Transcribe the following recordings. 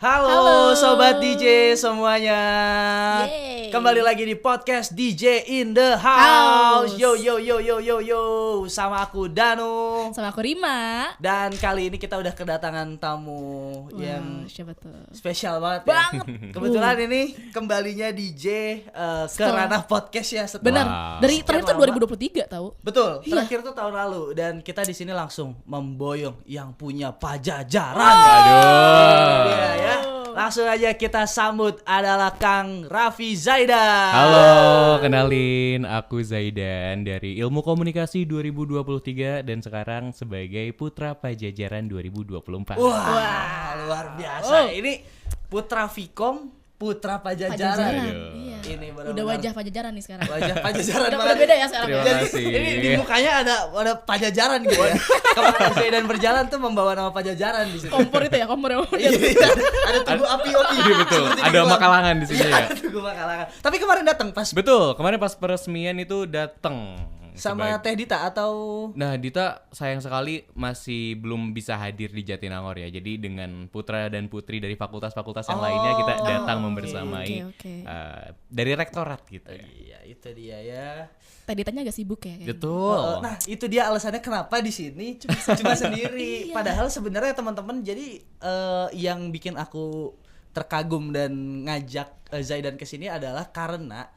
Halo, Halo. Sobat DJ semuanya. Yeay. Kembali lagi di podcast DJ in the house. House. Yo yo yo yo yo yo. Sama aku Danu. Sama aku Rima. Dan kali ini kita udah kedatangan tamu yang Siapa tuh? spesial banget ya. Banget. Kebetulan ini kembalinya DJ ke Setelah- ranah podcast ya setelah. Benar. Dari Sekian terakhir tuh lama. 2023 tahu. Betul, Iya. terakhir tuh tahun lalu dan kita di sini langsung memboyong yang punya pajajaran. Aduh. Iya ya. Langsung aja kita sambut adalah Kang Raffi Zaidan. Halo, kenalin aku Zaidan dari Ilmu Komunikasi 2023 dan sekarang sebagai Putra Pajajaran 2024. Wah, luar biasa. Oh. Ini Putra Vkom, Putra Pajajaran. Aduh. Iya. Ini benar-benar Udah wajah pajajaran nih sekarang. wajah Pajajaran Udah banget. beda ya sekarang. Terima Ya? Jadi kasih. ini di mukanya ada Pajajaran gitu ya. Kalau Zaidan berjalan tuh membawa nama Pajajaran di situ. Kompor itu ya, kompor ya. Iya, ada tugu api-api. Iya betul, Seperti ada di film. Makalangan di sini Iya, ya. ada tugu Makalangan. Tapi kemarin datang pas Betul, kemarin pas peresmian itu datang sama Teh Dita atau Nah, Dita sayang sekali masih belum bisa hadir di Jatinangor ya. Jadi dengan putra dan putri dari fakultas-fakultas yang lainnya kita datang membersamai Oke. dari rektorat gitu ya. Iya, itu dia ya. Tadi tanya agak sibuk ya kayaknya. Betul. Nah, itu dia alasannya kenapa di sini cuma sendiri. Iya. Padahal sebenarnya teman-teman jadi yang bikin aku terkagum dan ngajak Zaidan ke sini adalah karena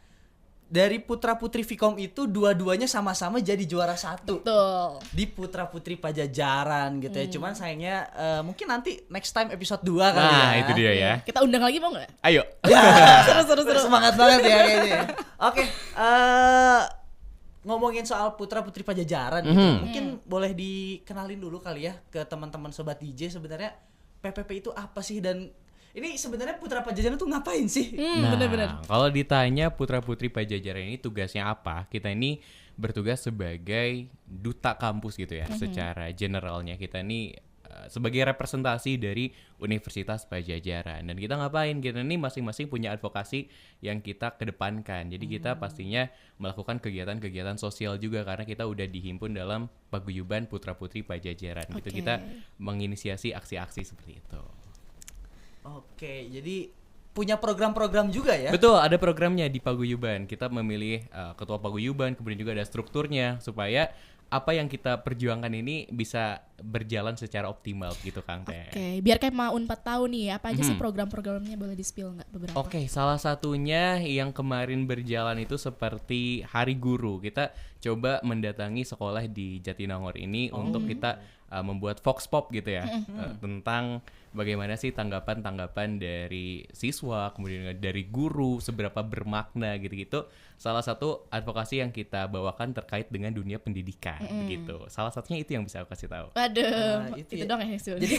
dari putra-putri Vkom itu dua-duanya sama-sama jadi juara satu Betul. di putra-putri Pajajaran gitu ya. Cuman sayangnya mungkin nanti next time episode 2 kali ya. Nah, itu dia ya. Kita undang lagi mau nggak? Ayo. Ya, Seru. semangat banget ya kayaknya. Oke, ngomongin soal putra-putri Pajajaran gitu. Mungkin boleh dikenalin dulu kali ya ke teman-teman sobat DJ sebenarnya PPP itu apa sih dan ini sebenarnya putra Pajajaran tuh ngapain sih? Bener-bener. Kalau ditanya putra-putri Pajajaran ini tugasnya apa? Kita ini bertugas sebagai duta kampus gitu ya. Secara generalnya kita ini sebagai representasi dari Universitas Pajajaran. Dan kita ngapain? Kita ini masing-masing punya advokasi yang kita kedepankan. Jadi kita pastinya melakukan kegiatan-kegiatan sosial juga karena kita udah dihimpun dalam paguyuban putra-putri Pajajaran. Gitu Oke. kita menginisiasi aksi-aksi seperti itu. Oke, jadi punya program-program juga ya? Betul, ada programnya di paguyuban. Kita memilih ketua paguyuban, kemudian juga ada strukturnya supaya apa yang kita perjuangkan ini bisa berjalan secara optimal gitu Kang Teh. Oke, biar kayak mau 4 tahun nih, apa aja sih program-programnya, boleh di-spill nggak beberapa? Oke, salah satunya yang kemarin berjalan itu seperti Hari Guru. Kita coba mendatangi sekolah di Jatinangor ini untuk kita membuat Vox Pop gitu ya, tentang bagaimana sih tanggapan-tanggapan dari siswa, kemudian dari guru, seberapa bermakna gitu-gitu. Salah satu advokasi yang kita bawakan terkait dengan dunia pendidikan begitu. Salah satunya itu yang bisa aku kasih tahu. Waduh, itu itu ya. dong ya. Jadi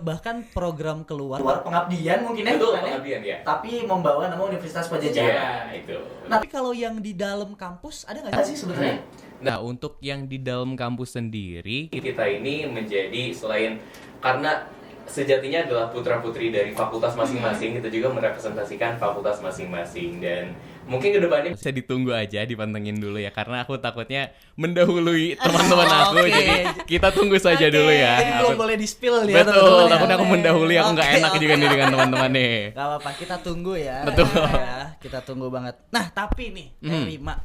bahkan program keluar pengabdian mungkin ya, Betul, bukan ya? pengabdian, ya. Tapi membawa nama Universitas Pajajaran. itu. Nah, tapi kalau yang di dalam kampus ada nggak sih sebenarnya? Nah, untuk yang di dalam kampus sendiri, kita ini menjadi selain karena sejatinya adalah putra-putri dari fakultas masing-masing, kita juga merepresentasikan fakultas masing-masing dan mungkin kedepannya bisa ditunggu aja, dipantengin dulu ya karena aku takutnya mendahului teman-teman aku, Oke. jadi kita tunggu saja dulu ya. Jadi belum Aku- boleh di-spill ya. Betul, teman-teman ya. takutnya aku mendahului, aku nggak Oke, enak juga nih dengan teman-teman nih. Gak apa-apa, kita tunggu ya. Betul. Ya, kita tunggu banget. Nah, tapi nih, Rima,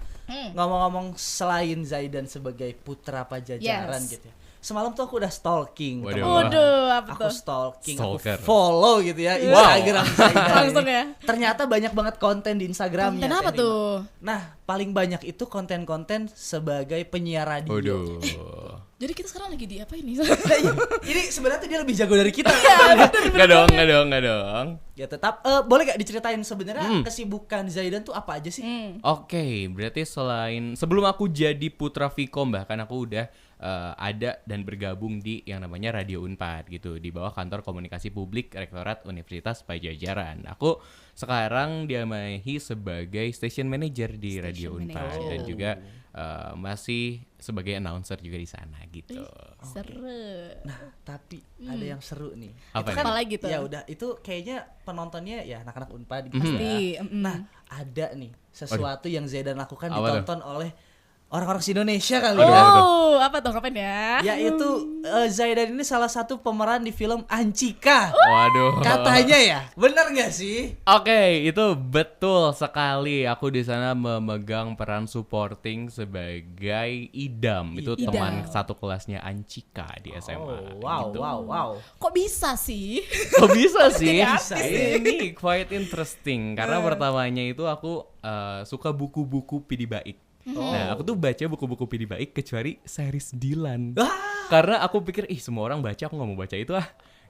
ngomong-ngomong selain Zaidan sebagai putra Pajajaran Yes. gitu ya. Semalam tuh aku udah stalking. Waduh. teman-teman. Waduh, apa Aku tuh? stalking, Stalker. aku follow gitu ya Instagram Zaidan Langsung ini. ya? Ternyata banyak banget konten di Instagramnya. Konten apa Teh Rima. tuh? Nah, paling banyak itu konten-konten sebagai penyiar radio. Waduh. Jadi kita sekarang lagi di apa ini? Ini sebenarnya dia lebih jago dari kita. Nggak dong. Ya tetap boleh gak diceritain sebenarnya kesibukan Zaidan tuh apa aja sih? Oke, berarti sebelum aku jadi putra Vkom bahkan aku udah ada dan bergabung di yang namanya Radio Unpad gitu di bawah kantor komunikasi publik Rektorat Universitas Pajajaran. Aku sekarang diamahi sebagai station manager di Radio Station Unpad manager. dan juga masih sebagai announcer juga di sana gitu. Seru. Nah, tapi ada yang seru nih. Apa Itu nih? Apa lagi tuh? Ya udah, itu kayaknya penontonnya ya anak-anak Unpad gitu. Pasti. ya. Nah, ada nih sesuatu yang Zaidan lakukan Apa tuh? ditonton oleh orang-orang Indonesia kali ya. Oh, apa tuh kapan ya? Yaitu Zaidan ini salah satu pemeran di film Anchika. Waduh. Katanya ya, bener nggak sih? Oke, itu betul sekali. Aku di sana memegang peran supporting sebagai Idam. Itu Idam. teman satu kelasnya Anchika di SMA. Wow, gitu. wow. Kok bisa sih? Kok bisa sih? Bisa ya? Ini quite interesting karena pertamanya itu aku suka buku-buku Pidi Baik. Nah, aku tuh baca buku-buku Pidi Baik kecuali series Dilan. Karena aku pikir, semua orang baca, aku gak mau baca itu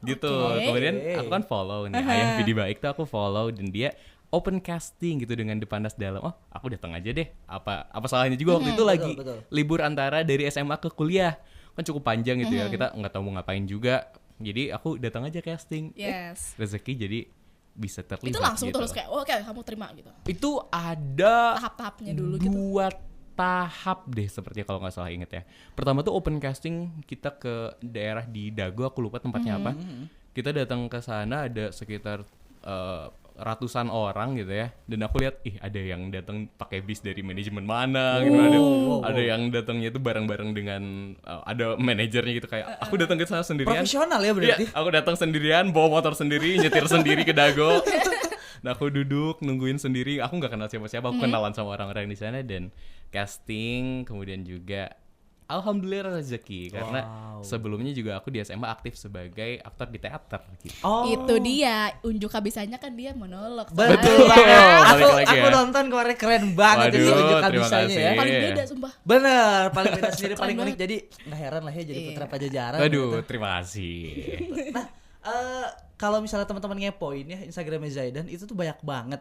gitu. Oke. Kemudian aku kan follow nih, Ayah Pidi Baik tuh aku follow dan dia open casting gitu dengan Depanas Dalam. Oh, aku datang aja deh. Apa salahnya juga waktu itu lagi betul. libur antara dari SMA ke kuliah. Kan cukup panjang gitu ya. Kita nggak tahu mau ngapain juga. Jadi aku datang aja casting. Yes. Rezeki jadi bisa terlibat. Itu langsung gitu. terus kayak, oke kamu terima gitu. Itu ada Tahap-tahapnya dulu gitu. 2 tahap deh sepertinya kalau nggak salah inget ya. Pertama tuh open casting kita ke daerah di Dago, aku lupa tempatnya apa. Kita datang ke sana ada sekitar ratusan orang gitu ya. Dan aku lihat ada yang datang pakai bis dari manajemen mana gitu. Ada yang datangnya itu bareng-bareng dengan ada manajernya gitu kayak aku datang ke sana sendirian. Profesional ya Iya, berarti. aku datang sendirian, bawa motor sendiri, nyetir sendiri ke Dago. Nah, aku duduk nungguin sendiri. Aku nggak kenal siapa-siapa, aku kenalan sama orang-orang di sana dan casting, kemudian juga alhamdulillah rezeki karena sebelumnya juga aku di SMA aktif sebagai aktor di teater gitu. Oh. Itu dia, unjuk habisanya kan dia monolog. Betul Betul. banget. Balik lagi Aku ya. nonton kemarin keren banget Waduh, itu unjuk terima habisanya ya. kasih. Paling beda sumpah. Bener, paling beda sendiri, Keren paling unik. banget. Jadi nggak heran lah ya jadi putra pajajaran. Aduh, gitu. terima kasih. Nah, kalau misalnya teman-teman ngepoin ya Instagramnya Zaidan itu tuh banyak banget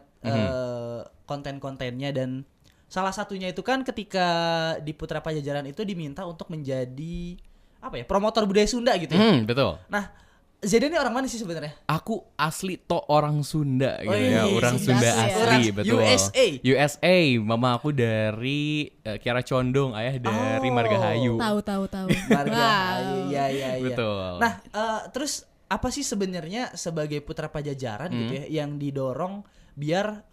konten-kontennya dan salah satunya itu kan ketika di Putra Pajajaran itu diminta untuk menjadi promotor budaya Sunda gitu ya. Betul. Nah, Zaidan ini orang mana sih sebenarnya? Aku asli orang Sunda gitu Wih, ya, orang Sunda Sunda asli ya. asli, Orang betul. USA. USA, mama aku dari Kiara Condong, ayah dari Margahayu. Tahu. Marga. Wow. Iya. Betul. Nah, terus apa sih sebenarnya sebagai Putra Pajajaran gitu ya yang didorong biar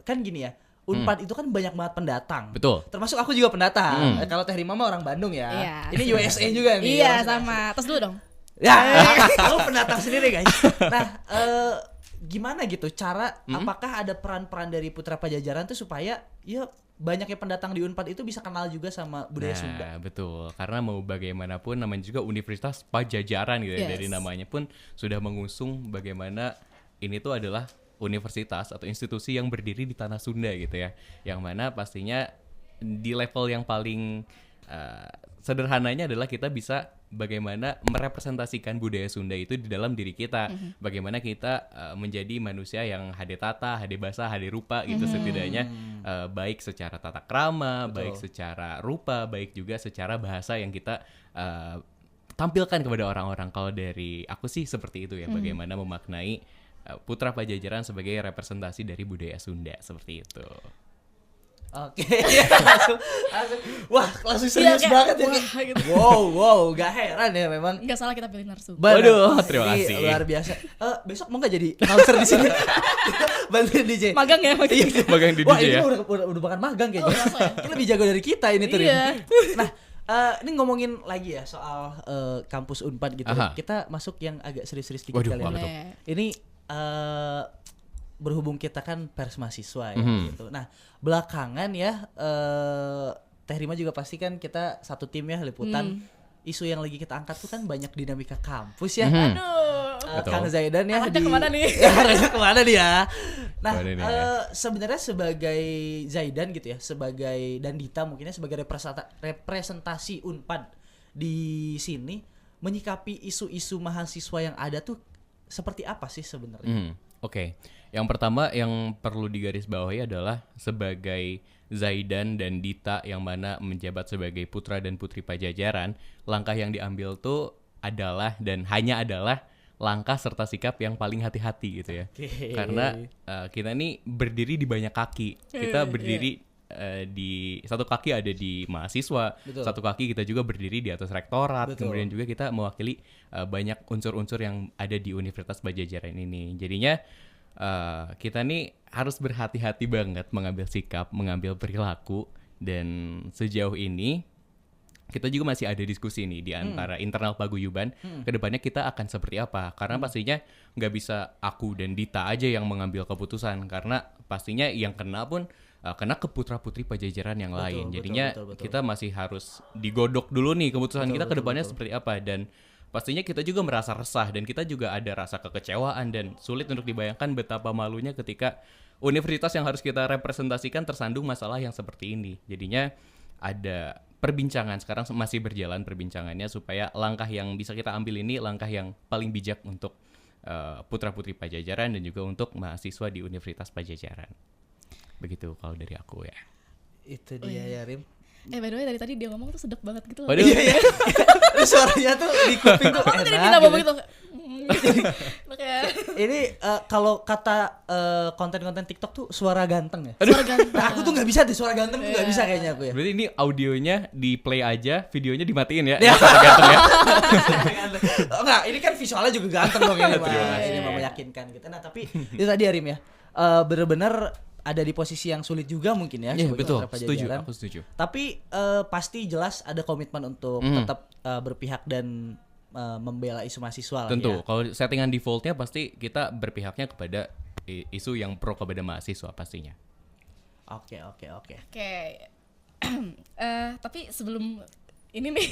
kan gini ya. Unpad itu kan banyak banget pendatang. Betul. Termasuk aku juga pendatang. Kalau Teh Rima mah orang Bandung ya. Iya. Ini USA juga nih. Iya sama. Tes dulu dong. Ya, aku pendatang sendiri guys. Nah, gimana gitu cara apakah ada peran-peran dari Putra Pajajaran tuh supaya ya banyaknya pendatang di Unpad itu bisa kenal juga sama budaya Sunda. Betul. Karena mau bagaimanapun namanya juga Universitas Pajajaran gitu ya. Yes. Dari namanya pun sudah mengusung bagaimana ini tuh adalah universitas atau institusi yang berdiri di tanah Sunda gitu ya. Yang mana pastinya di level yang paling sederhananya adalah kita bisa bagaimana merepresentasikan budaya Sunda itu di dalam diri kita. Bagaimana kita menjadi manusia yang hade tata, hade basa, hade rupa gitu setidaknya. Baik secara tata krama, baik secara rupa, baik juga secara bahasa yang kita tampilkan kepada orang-orang. Kalau dari aku sih seperti itu ya, bagaimana memaknai Putra Pajajaran sebagai representasi dari budaya Sunda seperti itu. Oke, langsung, wah langsung serius Iya, kayak, banget ya. wah, gitu. Wow, gak heran ya memang. Enggak salah kita pilih narasumber. Waduh, terima Ini kasih. luar biasa. Besok mau nggak jadi announcer di sini? Bantuin DJ. Magang ya, magang. Iya. Magang di Wah, DJ ini ya? udah bukan magang kayaknya. Oh, masa ya? Ini lebih jago dari kita ini tuh. Rin. Iya. Nah, ini ngomongin lagi ya soal kampus Unpad gitu. Aha. Kita masuk yang agak serius-serius dikit Waduh, kali ya. apa tuh? Ini berhubung kita kan pers mahasiswa ya Mhm. gitu. Nah, belakangan ya Teh Rima juga pasti kan kita satu tim ya liputan. Isu yang lagi kita angkat tuh kan banyak dinamika kampus ya. Mhm. Aduh. Betul. Kang Zaidan ya Arahnya kemana nih? Arahnya kemana nih ya? Nah, Kemana nih ya? sebenarnya sebagai Zaidan gitu ya, sebagai dan Dita mungkinnya sebagai representasi Unpad di sini menyikapi isu-isu mahasiswa yang ada tuh seperti apa sih sebenarnya? Oke. Yang pertama yang perlu digarisbawahi adalah sebagai Zaidan dan Dita yang mana menjabat sebagai putra dan putri Pajajaran, langkah yang diambil tuh adalah dan hanya adalah langkah serta sikap yang paling hati-hati gitu ya. Oke. Karena kita nih berdiri di banyak kaki. Kita berdiri di satu kaki ada di mahasiswa, Betul. satu kaki kita juga berdiri di atas rektorat. Betul. Kemudian juga kita mewakili banyak unsur-unsur yang ada di Universitas Pajajaran ini. Jadinya kita nih harus berhati-hati banget mengambil sikap, mengambil perilaku Dan sejauh ini kita juga masih ada diskusi nih di antara internal paguyuban. Kedepannya kita akan seperti apa? Karena pastinya nggak bisa aku dan Dita aja yang mengambil keputusan. Karena pastinya yang kena pun kena ke putra-putri pajajaran yang lain. Jadinya betul. kita masih harus digodok dulu nih keputusan kita kedepannya seperti apa. Dan pastinya kita juga merasa resah dan kita juga ada rasa kekecewaan dan sulit untuk dibayangkan betapa malunya ketika universitas yang harus kita representasikan tersandung masalah yang seperti ini. Jadinya ada perbincangan, sekarang masih berjalan perbincangannya supaya langkah yang bisa kita ambil ini langkah yang paling bijak untuk putra-putri Pajajaran dan juga untuk mahasiswa di Universitas Pajajaran. Begitu kalau dari aku ya. Itu dia ya Rim. By the way dari tadi dia ngomong tuh sedap banget gitu loh. Waduh. Iya. Suaranya tuh di kuping tuh Aku jadi enak. kita ngomong Gitu. gitu. Kayak Ini kalau kata konten-konten TikTok tuh suara ganteng ya. suara ganteng. Nah, aku tuh nggak bisa tuh suara ganteng tuh nggak bisa kayaknya aku ya. Berarti ini audionya di play aja, videonya dimatiin ya. Ya. Sangat ganteng ya. Oh, enggak, ini kan visualnya juga ganteng dong ini mah. Terima kasih. Ini mah meyakinkan gitu. Nah, tapi itu tadi ya Rim ya. Bener-bener ada di posisi yang sulit juga mungkin ya. Iya sebagai betul, putra setuju, Pajajaran. aku setuju. Tapi pasti jelas ada komitmen untuk tetap berpihak dan membela isu mahasiswa lah Tentu, ya. kalau settingan defaultnya pasti kita berpihaknya kepada isu yang pro kepada mahasiswa pastinya. Oke. Oke. Tapi sebelum ini nih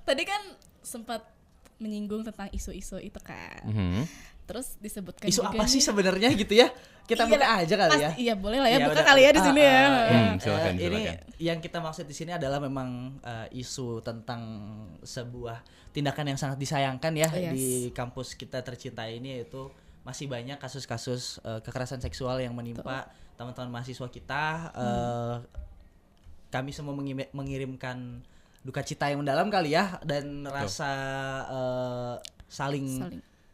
tadi kan sempat menyinggung tentang isu-isu itu kan. Terus disebutkan Isu juga apa sih nih- sebenarnya gitu ya? Kita Iya, buka aja kali ya. Iya boleh lah ya, Ya buka udah. kali ya di sini ya. Silakan, Ini silakan. yang kita maksud di sini adalah memang isu tentang sebuah tindakan yang sangat disayangkan ya Yes. di kampus kita tercinta ini, yaitu masih banyak kasus-kasus kekerasan seksual yang menimpa teman-teman mahasiswa kita. Kami semua mengirimkan duka cita yang mendalam kali ya, dan rasa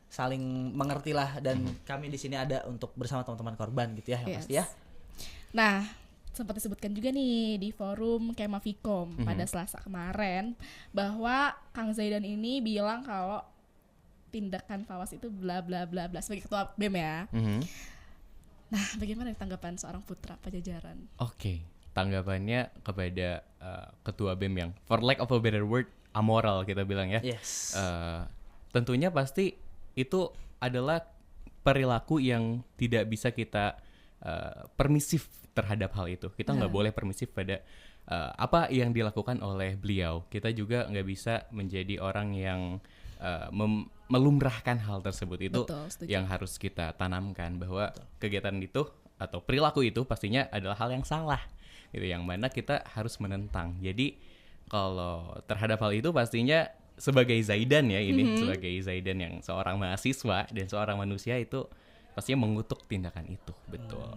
saling mengerti lah, dan kami di sini ada untuk bersama teman-teman korban gitu ya, yang Yes. pasti ya. Nah, sempat disebutkan juga nih di forum Kema Fikom pada Selasa kemarin bahwa Kang Zaidan ini bilang kalau tindakan fawas itu bla bla bla bla sebagai ketua BEM ya. Nah, bagaimana tanggapan seorang putra Pajajaran? Oke, tanggapannya kepada ketua BEM yang for lack of a better word amoral kita bilang ya. Yes. Tentunya pasti itu adalah perilaku yang tidak bisa kita permisif terhadap hal itu. Kita nggak boleh permisif pada apa yang dilakukan oleh beliau. Kita juga nggak bisa menjadi orang yang melumrahkan hal tersebut. Itu Betul, setuju. yang harus kita tanamkan, bahwa kegiatan itu atau perilaku itu pastinya adalah hal yang salah, gitu, yang mana kita harus menentang. Jadi kalau terhadap hal itu pastinya sebagai Zaidan ya ini, sebagai Zaidan yang seorang mahasiswa dan seorang manusia, itu pastinya mengutuk tindakan itu, betul.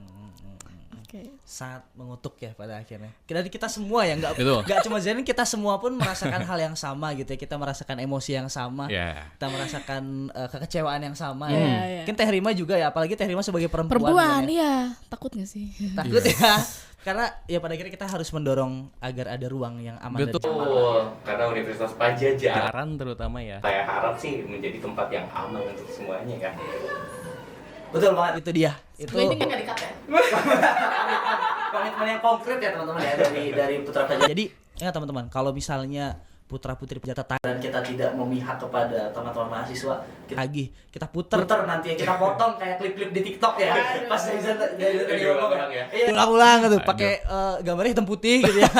Oke. Sangat mengutuk ya pada akhirnya. Kita semua ya, Betul. nggak cuma Zain, kita semua pun merasakan hal yang sama gitu ya. Kita merasakan emosi yang sama. Ya. Kita merasakan kekecewaan yang sama Iya, ya. iya. Mungkin Teh Rima juga ya, apalagi Teh Rima sebagai perempuan Perempuan, kan ya. iya. Takut gak sih? Takut ya. Karena ya pada akhirnya kita harus mendorong agar ada ruang yang aman dan Betul, nyaman. karena Universitas Pajajaran terutama ya, saya harap sih menjadi tempat yang aman untuk semuanya ya. Betul banget, itu dia. Itu Ini nggak di-cut ya? komitmen yang konkret ya teman-teman ya dari Putra Pajajaran. Jadi ya teman-teman, kalau misalnya putra-putri Pajajaran dan kita tidak memihak kepada teman-teman mahasiswa, kita puter nanti ya, kita potong kayak klip-klip di TikTok ya. Pas dari ngomong ya. Iya, ulang-ulang gitu, pakai gambarnya hitam putih gitu ya.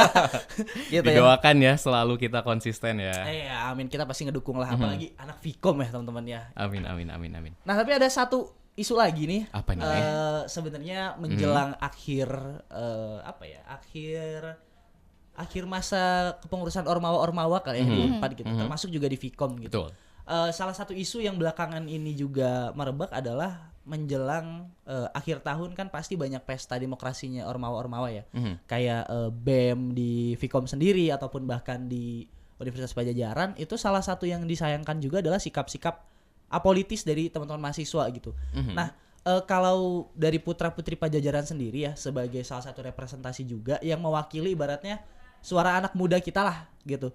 Gitu ya. Didoakan ya selalu kita konsisten ya. Iya, amin, kita pasti ngedukung lah, apalagi anak Vkom ya teman-teman ya. Amin, amin, amin, amin. Nah, tapi ada satu isu lagi nih. Apa nih? Sebenarnya menjelang akhir akhir masa kepengurusan ormawa kali ya di Unpad gitu, termasuk juga di Vkom gitu. Betul. Salah satu isu yang belakangan ini juga merebak adalah menjelang akhir tahun kan pasti banyak pesta demokrasinya ormawa-ormawa ya. Kayak BEM di Vkom sendiri ataupun bahkan di Universitas Pajajaran, itu salah satu yang disayangkan juga adalah sikap-sikap apolitis dari teman-teman mahasiswa gitu. Nah, kalau dari putra-putri Pajajaran sendiri ya, sebagai salah satu representasi juga yang mewakili ibaratnya suara anak muda kita lah gitu.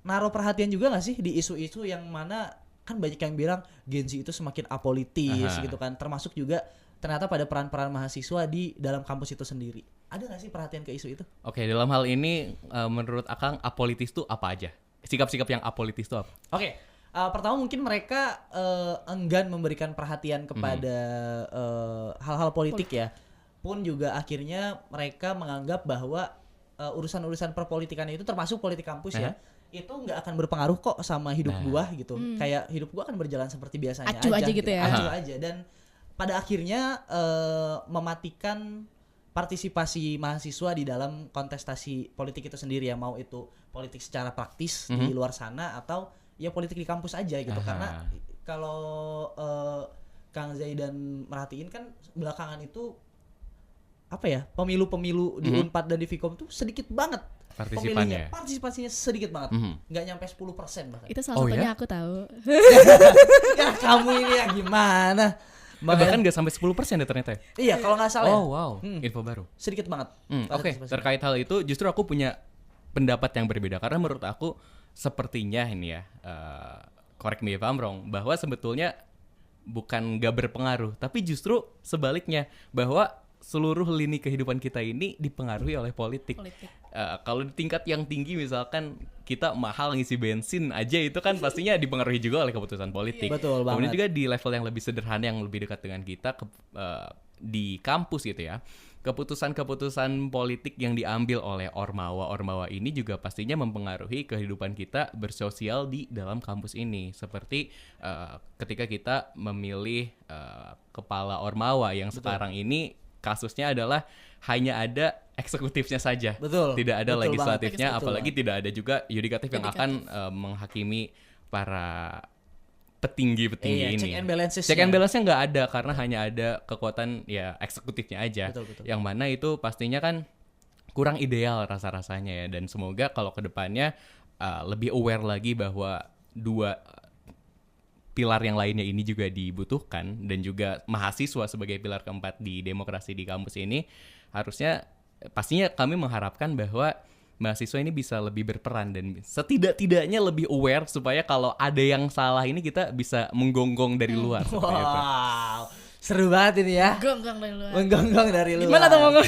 Naruh perhatian juga gak sih di isu-isu yang mana kan banyak yang bilang Gen Z itu semakin apolitis gitu kan, termasuk juga ternyata pada peran-peran mahasiswa di dalam kampus itu sendiri. ada nggak sih perhatian ke isu itu? Oke, dalam hal ini menurut Akang apolitis tuh apa aja? Sikap-sikap yang apolitis tuh apa? Oke, pertama mungkin mereka enggan memberikan perhatian kepada hal-hal politik ya. Pun juga akhirnya mereka menganggap bahwa urusan-urusan perpolitikan itu termasuk politik kampus ya. Itu nggak akan berpengaruh kok sama hidup gua gitu. Kayak hidup gua akan berjalan seperti biasanya Acuh aja gitu ya. Acuh aja, dan pada akhirnya mematikan partisipasi mahasiswa di dalam kontestasi politik itu sendiri ya, mau itu politik secara praktis di luar sana atau ya politik di kampus aja gitu. Karena kalau Kang Zaidan merhatiin kan belakangan itu apa ya, pemilu-pemilu di Unpad dan di Vkom tuh sedikit banget Partisipannya. partisipasinya sedikit banget, nggak nyampe 10% bahkan. Itu salah satunya aku tahu. Ya kamu ini ya gimana? Bahkan nggak sampai 10% ya ternyata. Iya, kalau nggak salah. Oh wow, info baru. Sedikit banget. Oke, terkait hal itu justru aku punya pendapat yang berbeda karena menurut aku sepertinya ini ya, correct me if I'm wrong, bahwa sebetulnya bukan nggak berpengaruh, tapi justru sebaliknya, bahwa seluruh lini kehidupan kita ini dipengaruhi oleh politik. Kalau di tingkat yang tinggi misalkan kita mahal ngisi bensin aja itu kan pastinya dipengaruhi juga oleh keputusan politik. Betul banget. Kemudian juga di level yang lebih sederhana yang lebih dekat dengan kita di kampus gitu ya. Keputusan-keputusan politik yang diambil oleh ormawa-ormawa ini juga pastinya mempengaruhi kehidupan kita bersosial di dalam kampus ini. Seperti ketika kita memilih kepala ormawa yang sekarang ini kasusnya adalah hanya ada eksekutifnya saja. Betul. Tidak ada Betul legislatifnya, banget. apalagi tidak ada juga yudikatif yang akan menghakimi para petinggi-petinggi ini. Check and balances. Check and balance-nya nggak ada karena hanya ada kekuatan ya eksekutifnya aja. Betul. Yang mana itu pastinya kan kurang ideal rasa-rasanya ya. Dan semoga kalau ke depannya lebih aware lagi bahwa dua pilar yang lainnya ini juga dibutuhkan, dan juga mahasiswa sebagai pilar keempat di demokrasi di kampus ini harusnya pastinya kami mengharapkan bahwa mahasiswa ini bisa lebih berperan dan setidak-tidaknya lebih aware supaya kalau ada yang salah ini kita bisa menggonggong dari luar. Seperti itu. Wow, seru banget ini ya. Gonggong dari luar. Menggonggong dari luar. Gimana tuh ngomong?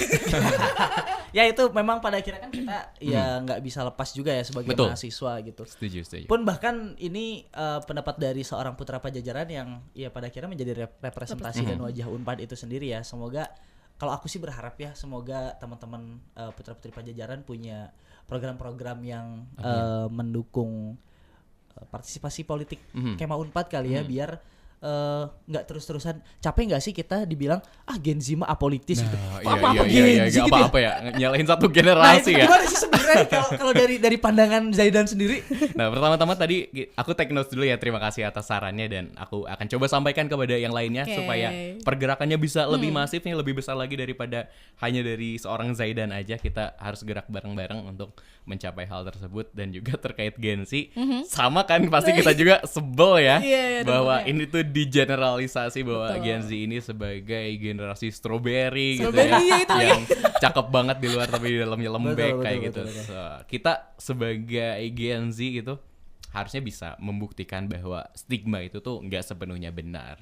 Ya itu memang pada akhirnya kan kita ya nggak bisa lepas juga ya sebagai Betul. mahasiswa gitu. Setuju. Pun bahkan ini pendapat dari seorang putra pajajaran yang ya pada akhirnya menjadi representasi dan wajah Unpad itu sendiri ya. Semoga, kalau aku sih berharap ya, semoga teman-teman putra-putri pajajaran punya program-program yang mendukung partisipasi politik Kema Unpad kali ya, biar nggak terus-terusan. Capek nggak sih kita dibilang Gen Z mah apolitis gitu. Iya, Gen Z gak gitu apa-apa ya, nyalahin satu Nah, itu generasi ya. gimana sih sebenarnya kalau dari pandangan Zaidan sendiri? Nah, pertama-tama tadi aku take notes dulu ya. Terima kasih atas sarannya dan aku akan coba sampaikan kepada yang lainnya supaya pergerakannya bisa lebih masif nih, lebih besar lagi daripada hanya dari seorang Zaidan aja. Kita harus gerak bareng-bareng untuk mencapai hal tersebut. Dan juga terkait Gen Z, sama kan pasti kita juga sebel ya bahwa ini tuh digeneralisasi bahwa Gen Z ini sebagai generasi strawberry gitu ya, yang cakep banget di luar tapi di dalamnya lembek kayak gitu. So, kita sebagai Gen Z gitu harusnya bisa membuktikan bahwa stigma itu tuh nggak sepenuhnya benar,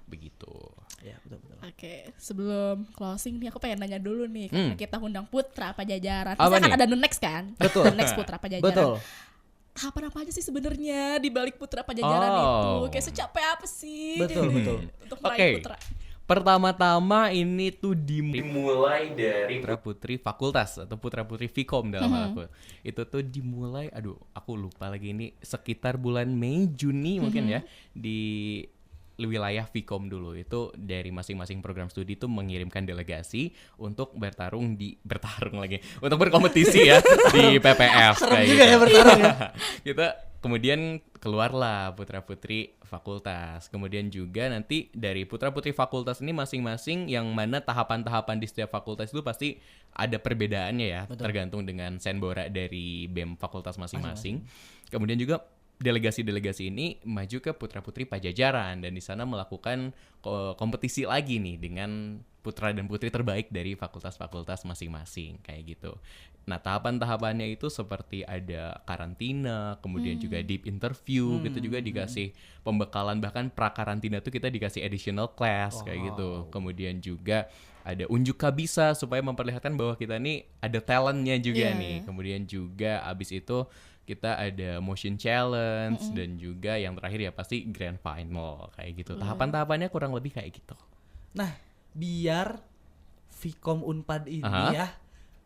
begitu. Ya, betul. Oke, sebelum closing nih aku pengen nanya dulu nih, karena kita undang Putra Pajajaran. Apa Kita kan nih? ada The Next kan? Betul. The Next Putra Pajajaran. Betul. Tahapan apa aja sih sebenarnya di balik Putra Pajajaran itu? Kayak secapek apa sih? Betul. Untuk meraih Oke. Putra. Pertama-tama ini tuh dimulai dari putra putri fakultas atau putra putri Vkom dalam hal aku. Itu tuh dimulai, aku lupa lagi ini, sekitar bulan Mei Juni mungkin ya, di wilayah Vkom dulu. Itu dari masing-masing program studi itu mengirimkan delegasi untuk bertarung lagi untuk berkompetisi ya di PPF kayak juga gitu. ya bertarung ya. Kita kemudian keluarlah putra-putri fakultas. Kemudian juga nanti dari putra-putri fakultas ini masing-masing, yang mana tahapan-tahapan di setiap fakultas itu pasti ada perbedaannya ya. Betul. Tergantung dengan senbora dari BEM fakultas masing-masing. Kemudian juga delegasi-delegasi ini maju ke putra-putri Pajajaran dan di sana melakukan kompetisi lagi nih dengan putra dan putri terbaik dari fakultas-fakultas masing-masing kayak gitu. Nah, tahapan-tahapannya itu seperti ada karantina, kemudian juga deep interview, gitu juga dikasih pembekalan, bahkan pra-karantina tuh kita dikasih additional class kayak gitu. Kemudian juga ada unjuk kabisa supaya memperlihatkan bahwa kita nih ada talentnya juga Iya, nih. iya. Kemudian juga abis itu kita ada motion challenge dan juga yang terakhir ya pasti grand final kayak gitu. Tahapan-tahapannya kurang lebih kayak gitu. Nah, biar Vkom Unpad ini Aha. ya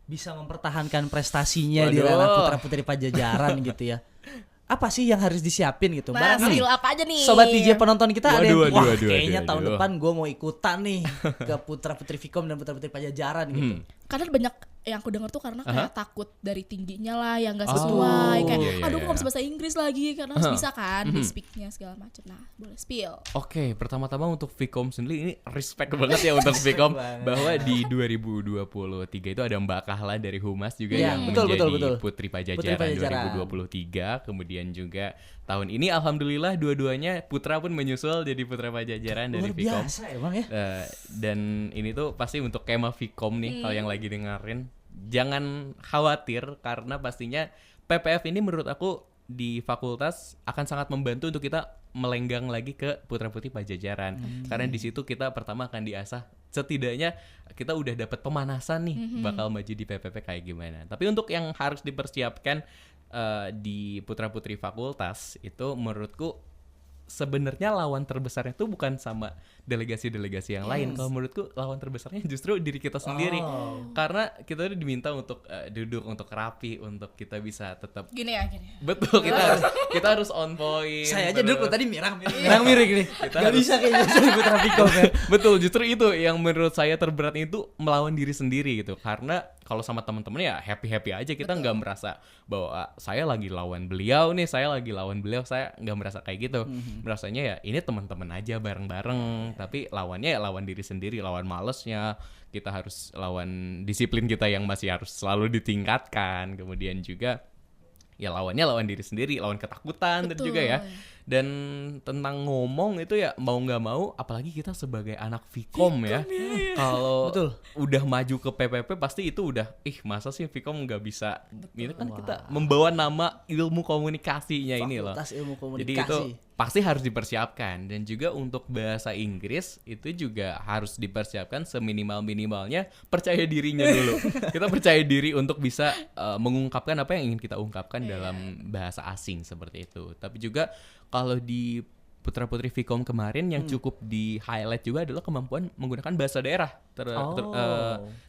bisa mempertahankan prestasinya di Waduh. ranah putra-putri Pajajaran gitu ya. Apa sih yang harus disiapin gitu? Nah, Barangkali skill apa aja nih? Sobat DJ penonton kita ada yang Waduh, kayaknya tahun waduh. depan gue mau ikutan nih ke putra-putri Vkom dan putra-putri Pajajaran gitu. Kadang banyak yang aku dengar tuh karena kayak takut dari tingginya lah yang gak Oh, sesuai, kayak iya, iya, aduh aku gak iya. bisa bahasa Inggris lagi karena harus bisa kan di speaknya segala macam. Nah, boleh spill. Oke, pertama-tama untuk Vkom sendiri ini respect banget ya untuk Vkom banget. bahwa di 2023 itu ada Mbak Kahla dari Humas juga Iya, yang betul, menjadi betul. Putri Pajajaran, Putri Pajajaran 2023. Kemudian juga tahun ini alhamdulillah dua-duanya putra pun menyusul jadi Putra Pajajaran dari Luar Vkom. biasa emang ya. Dan ini tuh pasti untuk kema Vkom nih kalau yang lagi dengerin jangan khawatir karena pastinya PPF ini menurut aku di fakultas akan sangat membantu untuk kita melenggang lagi ke putra-putri Pajajaran karena di situ kita pertama akan diasah setidaknya kita udah dapat pemanasan nih bakal maju di PPP kayak gimana. Tapi untuk yang harus dipersiapkan di putra-putri fakultas itu menurutku sebenarnya lawan terbesarnya tuh bukan sama delegasi-delegasi yang lain. Kalau menurutku lawan terbesarnya justru diri kita sendiri. Karena kita udah diminta untuk duduk, untuk rapi, untuk kita bisa tetap Gini ya. betul kita harus on point. Saya aja dulu tadi mirang nih. Kita Gak harus- bisa kayaknya jadi putra Vkom ya. Betul, justru itu yang menurut saya terberat itu melawan diri sendiri gitu. Karena kalau sama teman-teman ya happy-happy aja, kita nggak merasa bahwa saya lagi lawan beliau nih, saya nggak merasa kayak gitu. Merasanya ya ini teman-teman aja bareng-bareng, tapi lawannya ya lawan diri sendiri, lawan malesnya. Kita harus lawan disiplin kita yang masih harus selalu ditingkatkan. Kemudian juga ya lawan diri sendiri, lawan ketakutan dan Betul. juga ya. Dan tentang ngomong itu ya mau nggak mau, apalagi kita sebagai anak Vkom ya, kalau Betul. udah maju ke PPP pasti itu udah, masa sih Vkom nggak bisa, ini kan kita membawa nama ilmu komunikasinya ini loh. Fakultas Ilmu Jadi Komunikasi. itu pasti harus dipersiapkan dan juga untuk bahasa Inggris itu juga harus dipersiapkan seminimal-minimalnya percaya dirinya dulu. Kita percaya diri untuk bisa mengungkapkan apa yang ingin kita ungkapkan dalam bahasa asing seperti itu. Tapi juga kalau di putra-putri Vkom kemarin yang cukup di highlight juga adalah kemampuan menggunakan bahasa daerah.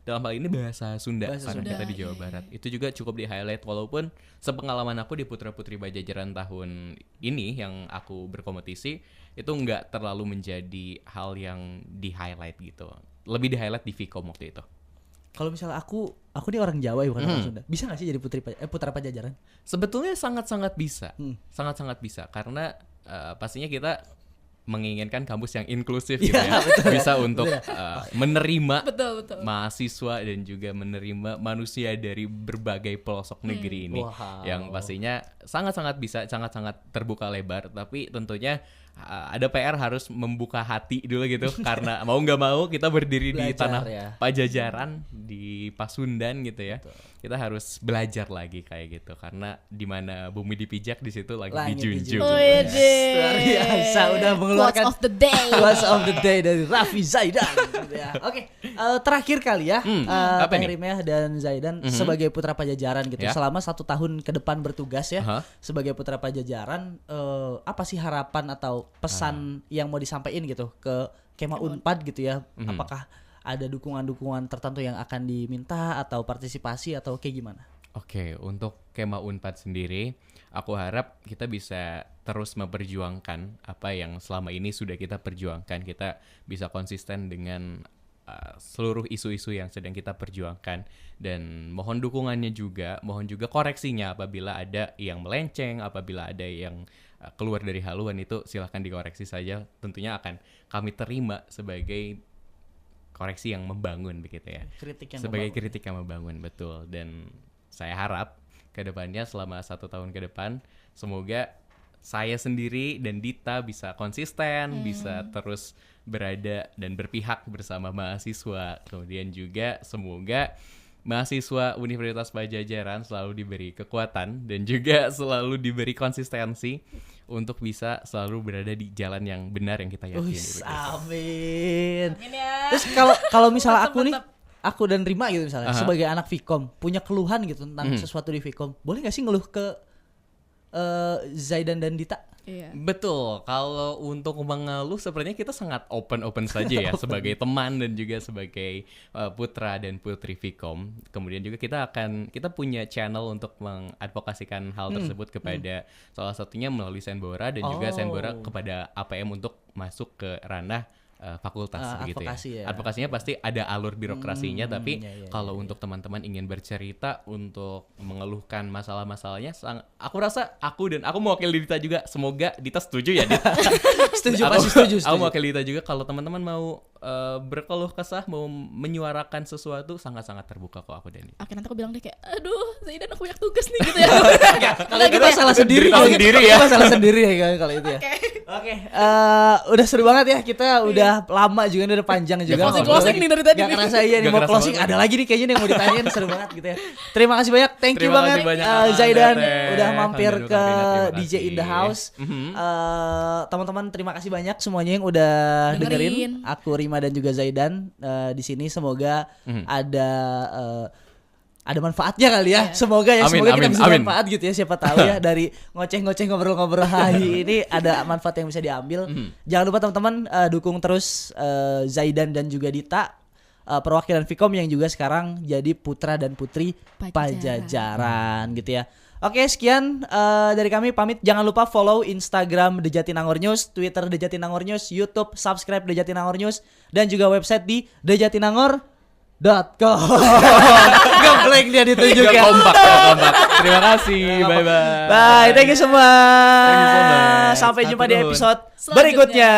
Dalam hal ini bahasa Sunda Bahasa karena Sunda, kita di Jawa iya. Barat. Itu juga cukup di highlight walaupun sepengalaman aku di putra-putri Pajajaran tahun ini yang aku berkompetisi itu nggak terlalu menjadi hal yang di highlight gitu. Lebih di highlight di Vkom waktu itu. Kalau misalnya aku nih orang Jawa ya bukan orang Sunda. Bisa gak sih jadi putra Pajajaran? Sebetulnya sangat-sangat bisa. Hmm. Sangat-sangat bisa karena pastinya kita menginginkan kampus yang inklusif Iya, gitu ya. Bisa untuk menerima Betul. mahasiswa dan juga menerima manusia dari berbagai pelosok negeri ini. Wow. Yang pastinya sangat-sangat bisa, sangat-sangat terbuka lebar, tapi tentunya ada PR harus membuka hati dulu gitu karena mau nggak mau kita berdiri di Belajar, tanah ya. Pajajaran di Pasundan gitu ya. Kita harus belajar lagi kayak gitu karena di mana bumi dipijak di situ lagi Langit dijunjung. dijunjung. Wede. Luar biasa udah Quotes mengeluarkan of the day. Quotes of the day dari Raffi Zaidan gitu ya. Oke, terakhir kali ya apa Teh nih? Rimeh dan Zaidan sebagai putra Pajajaran gitu Ya. selama 1 tahun ke depan bertugas ya Aha. sebagai putra Pajajaran, apa sih harapan atau pesan yang mau disampaikan gitu ke Kema Unpad gitu ya? Apakah ada dukungan-dukungan tertentu yang akan diminta atau partisipasi atau kayak gimana? Oke, untuk Kema Unpad sendiri, aku harap kita bisa terus memperjuangkan apa yang selama ini sudah kita perjuangkan. Kita bisa konsisten dengan seluruh isu-isu yang sedang kita perjuangkan. Dan mohon dukungannya juga, mohon juga koreksinya apabila ada yang melenceng, apabila ada yang keluar dari haluan itu silahkan dikoreksi saja. Tentunya akan kami terima sebagai koreksi yang membangun begitu ya. Kritik yang Sebagai membangun. kritik yang membangun, betul. Dan saya harap ke depannya selama 1 tahun ke depan semoga saya sendiri dan Dita bisa konsisten, bisa terus berada dan berpihak bersama mahasiswa. Kemudian juga semoga mahasiswa Universitas Pajajaran selalu diberi kekuatan dan juga selalu diberi konsistensi untuk bisa selalu berada di jalan yang benar yang kita yakini. Amin. Amin ya. Terus kalau misalnya aku nih, Mantap. aku dan Rima gitu misalnya, sebagai anak Vkom punya keluhan gitu tentang sesuatu di Vkom, boleh nggak sih ngeluh ke Zaidan dan Dita? Iya. Betul, kalau untuk mengeluh sepertinya kita sangat open saja ya sebagai teman dan juga sebagai putra dan putri Vkom. Kemudian juga kita punya channel untuk mengadvokasikan hal tersebut kepada salah satunya melalui Senbora dan juga Senbora kepada APM untuk masuk ke ranah fakultas gitu advokasi ya. Advokasinya pasti ada alur birokrasinya, tapi iya, kalau untuk teman-teman ingin bercerita untuk mengeluhkan masalah-masalahnya, aku rasa aku mewakili Dita juga. Semoga Dita setuju ya, Dita. Pasti setuju. Aku mewakili Dita juga. Kalau teman-teman mau berkeluh kesah, mau menyuarakan sesuatu, sangat-sangat terbuka kok aku dan Dita. Oke, nanti aku bilang deh kayak, aduh, Zaidan aku banyak tugas nih gitu ya. Kalau kita salah sendiri, Tahu sendiri ya. Kita salah sendiri ya kalau itu ya. Oke, udah seru banget ya, kita udah lama juga nih, udah panjang juga. Closing nih dari tadi Gak nih. kerasa iya nih, Gak mau kerasa closing banget. ada lagi nih kayaknya nih yang mau ditanyain, seru banget gitu ya. Terima kasih banyak, thank you Terima banget kasih banyak, Zaidan Teteh. udah mampir Alhamdulillah, ke terima DJ kasih. in the House. Teman-teman terima kasih banyak semuanya yang udah dengerin. Dengerin. Aku Rima dan juga Zaidan di sini, semoga ada manfaatnya kali ya. Semoga ya, Amin, semoga kita amin, bisa amin. manfaat gitu ya, siapa tahu ya dari ngoceh-ngoceh ngobrol-ngobrol hari ini ada manfaat yang bisa diambil. Jangan lupa teman-teman dukung terus Zaidan dan juga Dita, perwakilan Vkom yang juga sekarang jadi putra dan putri Pajajaran gitu ya. Oke, sekian dari kami pamit. Jangan lupa follow Instagram The Jatinangor News, Twitter The Jatinangor News, YouTube subscribe The Jatinangor News, dan juga website di thejatinangor.com. Ngeblank dia ditunjuk Gak ya. kompak. Terima kasih, bye-bye. Bye, thank you semua. Thank you so much. Sampai jumpa di Hatur nuhun. episode Selanjutnya. berikutnya.